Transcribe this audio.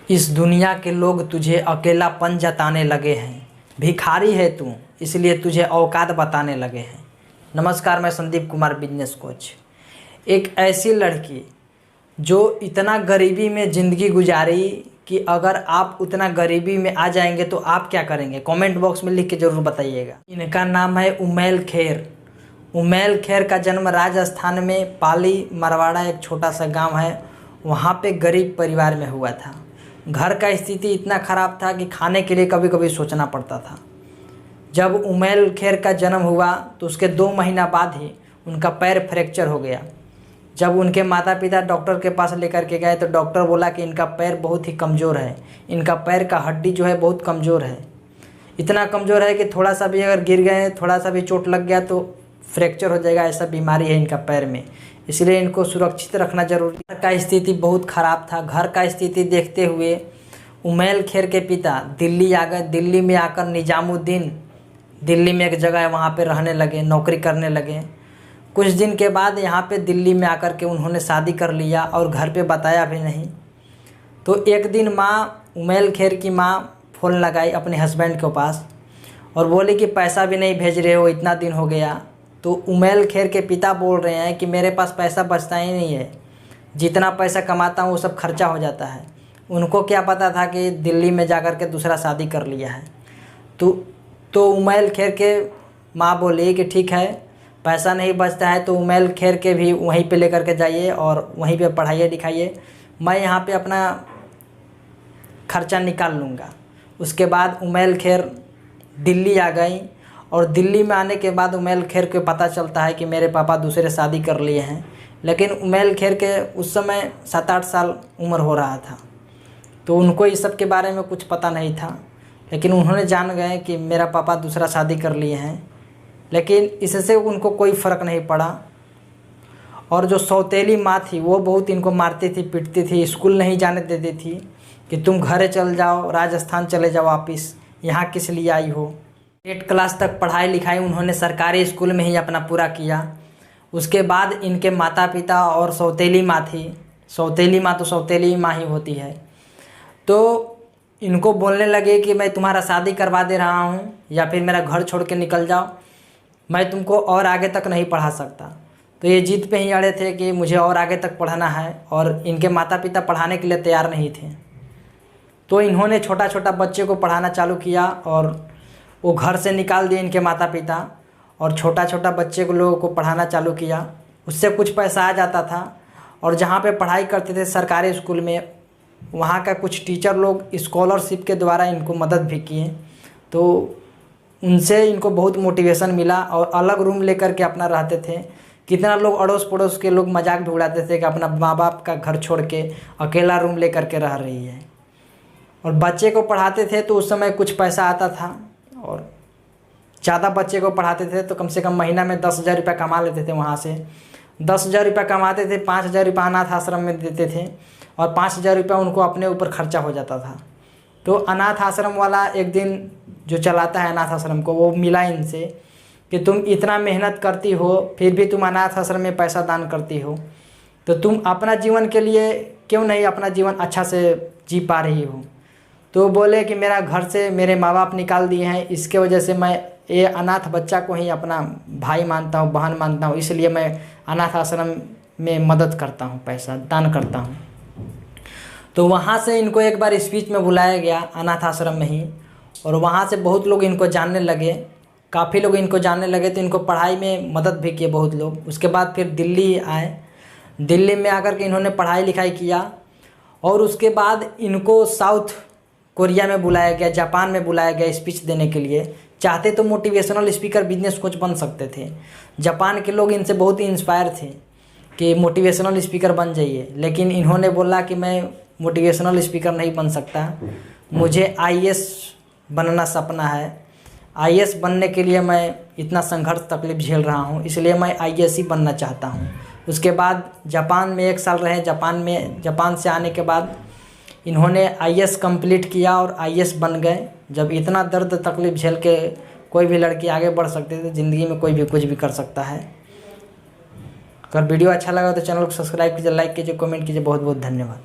इस दुनिया के लोग तुझे अकेलापन जताने लगे हैं। भिखारी है तू, इसलिए तुझे औकात बताने लगे हैं। नमस्कार, मैं संदीप कुमार, बिजनेस कोच। एक ऐसी लड़की जो इतना गरीबी में ज़िंदगी गुजारी कि अगर आप उतना गरीबी में आ जाएंगे तो आप क्या करेंगे, कमेंट बॉक्स में लिख के ज़रूर बताइएगा। इनका नाम है उमैल खैर। उमैल खैर का जन्म राजस्थान में पाली मरवाड़ा एक छोटा सा गांव है, वहाँ पे गरीब परिवार में हुआ था। घर का स्थिति इतना ख़राब था कि खाने के लिए कभी कभी सोचना पड़ता था। जब उमैल खैर का जन्म हुआ तो उसके 2 महीना बाद ही उनका पैर फ्रैक्चर हो गया। जब उनके माता पिता डॉक्टर के पास लेकर के गए तो डॉक्टर बोला कि इनका पैर बहुत ही कमज़ोर है, इनका पैर का हड्डी जो है बहुत कमज़ोर है। इतना कमज़ोर है कि थोड़ा सा भी अगर गिर गए, थोड़ा सा भी चोट लग गया तो फ्रैक्चर हो जाएगा, ऐसा बीमारी है इनका पैर में। इसलिए इनको सुरक्षित रखना जरूरी। घर का स्थिति बहुत ख़राब था। घर का स्थिति देखते हुए उमैल खैर के पिता दिल्ली आ गए। दिल्ली में आकर निजामुद्दीन, दिल्ली में एक जगह है वहाँ पे रहने लगे, नौकरी करने लगे। कुछ दिन के बाद यहाँ पे दिल्ली में आकर के उन्होंने शादी कर लिया और घर पे बताया भी नहीं। तो एक दिन माँ, उमैल खैर की माँ फ़ोन लगाई अपने हस्बैंड के पास और बोली कि पैसा भी नहीं भेज रहे हो, इतना दिन हो गया। तो उमैल खैर के पिता बोल रहे हैं कि मेरे पास पैसा बचता ही नहीं है, जितना पैसा कमाता हूँ वो सब खर्चा हो जाता है। उनको क्या पता था कि दिल्ली में जाकर के दूसरा शादी कर लिया है। तो उमैल खैर के माँ बोली कि ठीक है, पैसा नहीं बचता है तो उमैल खैर के भी वहीं पे लेकर के जाइए और वहीं पे पढ़ाइए लिखाइए, मैं यहाँ पे अपना खर्चा निकाल लूँगा। उसके बाद उमैल खैर दिल्ली आ गई और दिल्ली में आने के बाद उमैल खैर को पता चलता है कि मेरे पापा दूसरे शादी कर लिए हैं। लेकिन उमैल खैर के उस समय 7-8 साल उम्र हो रहा था, तो उनको इस सब के बारे में कुछ पता नहीं था। लेकिन उन्होंने जान गए कि मेरा पापा दूसरा शादी कर लिए हैं, लेकिन इससे उनको कोई फ़र्क नहीं पड़ा। और जो सौतेली माँ थी वो बहुत इनको मारती थी, पीटती थी, स्कूल नहीं जाने देती थी कि तुम घर चल जाओ, राजस्थान चले जाओ वापस, यहाँ किस लिए आई हो। 8 क्लास तक पढ़ाई लिखाई उन्होंने सरकारी स्कूल में ही अपना पूरा किया। उसके बाद इनके माता पिता और सौतेली माँ थी, सौतेली माँ तो सौतेली माँ ही होती है, तो इनको बोलने लगे कि मैं तुम्हारा शादी करवा दे रहा हूँ या फिर मेरा घर छोड़ के निकल जाओ, मैं तुमको और आगे तक नहीं पढ़ा सकता। तो ये जिद पे ही अड़े थे कि मुझे और आगे तक पढ़ाना है, और इनके माता पिता पढ़ाने के लिए तैयार नहीं थे। तो इन्होंने छोटा छोटा बच्चे को पढ़ाना चालू किया और वो घर से निकाल दिए इनके माता पिता, और छोटा छोटा बच्चे को लोगों को पढ़ाना चालू किया। उससे कुछ पैसा आ जाता था, और जहाँ पे पढ़ाई करते थे सरकारी स्कूल में, वहाँ का कुछ टीचर लोग स्कॉलरशिप के द्वारा इनको मदद भी किए। तो उनसे इनको बहुत मोटिवेशन मिला और अलग रूम लेकर के अपना रहते थे। कितना लोग अड़ोस पड़ोस के लोग मजाक भी उड़ाते थे कि अपना माँ बाप का घर छोड़ के अकेला रूम लेकर के रह रही है। और बच्चे को पढ़ाते थे तो उस समय कुछ पैसा आता था, और ज़्यादा बच्चे को पढ़ाते थे तो कम से कम महीना में 10,000 रुपये कमा लेते थे। वहाँ से 10,000 रुपये कमाते थे, 5,000 रुपये अनाथ आश्रम में देते थे और 5,000 रुपये उनको अपने ऊपर खर्चा हो जाता था। तो अनाथ आश्रम वाला एक दिन जो चलाता है अनाथ आश्रम को, वो मिला इनसे कि तुम इतना मेहनत करती हो फिर भी तुम अनाथ आश्रम में पैसा दान करती हो, तो तुम अपना जीवन के लिए क्यों नहीं अपना जीवन अच्छा से जी पा रही हो। तो बोले कि मेरा घर से मेरे माँ बाप निकाल दिए हैं, इसके वजह से मैं ये अनाथ बच्चा को ही अपना भाई मानता हूँ, बहन मानता हूँ, इसलिए मैं अनाथ आश्रम में मदद करता हूँ, पैसा दान करता हूँ। तो वहाँ से इनको एक बार स्पीच में बुलाया गया अनाथ आश्रम में ही, और वहाँ से बहुत लोग इनको जानने लगे, काफ़ी लोग इनको जानने लगे। तो इनको पढ़ाई में मदद भी किए बहुत लोग। उसके बाद फिर दिल्ली आए। दिल्ली में आकर के इन्होंने पढ़ाई लिखाई किया, और उसके बाद इनको साउथ कोरिया में बुलाया गया, जापान में बुलाया गया स्पीच देने के लिए। चाहते तो मोटिवेशनल स्पीकर, बिजनेस कोच बन सकते थे। जापान के लोग इनसे बहुत ही इंस्पायर थे कि मोटिवेशनल स्पीकर बन जाइए, लेकिन इन्होंने बोला कि मैं मोटिवेशनल स्पीकर नहीं बन सकता, मुझे आईएएस बनना सपना है। आईएएस बनने के लिए मैं इतना संघर्ष तकलीफ झेल रहा हूँ, इसलिए मैं आईएएस ही बनना चाहता हूँ। उसके बाद जापान में 1 साल रहे। जापान से आने के बाद इन्होंने आईएएस कंप्लीट किया और आईएएस बन गए। जब इतना दर्द तकलीफ झेल के कोई भी लड़की आगे बढ़ सकती है, ज़िंदगी में कोई भी कुछ भी कर सकता है। अगर वीडियो अच्छा लगा तो चैनल को सब्सक्राइब कीजिए, लाइक कीजिए, कमेंट कीजिए। बहुत बहुत धन्यवाद।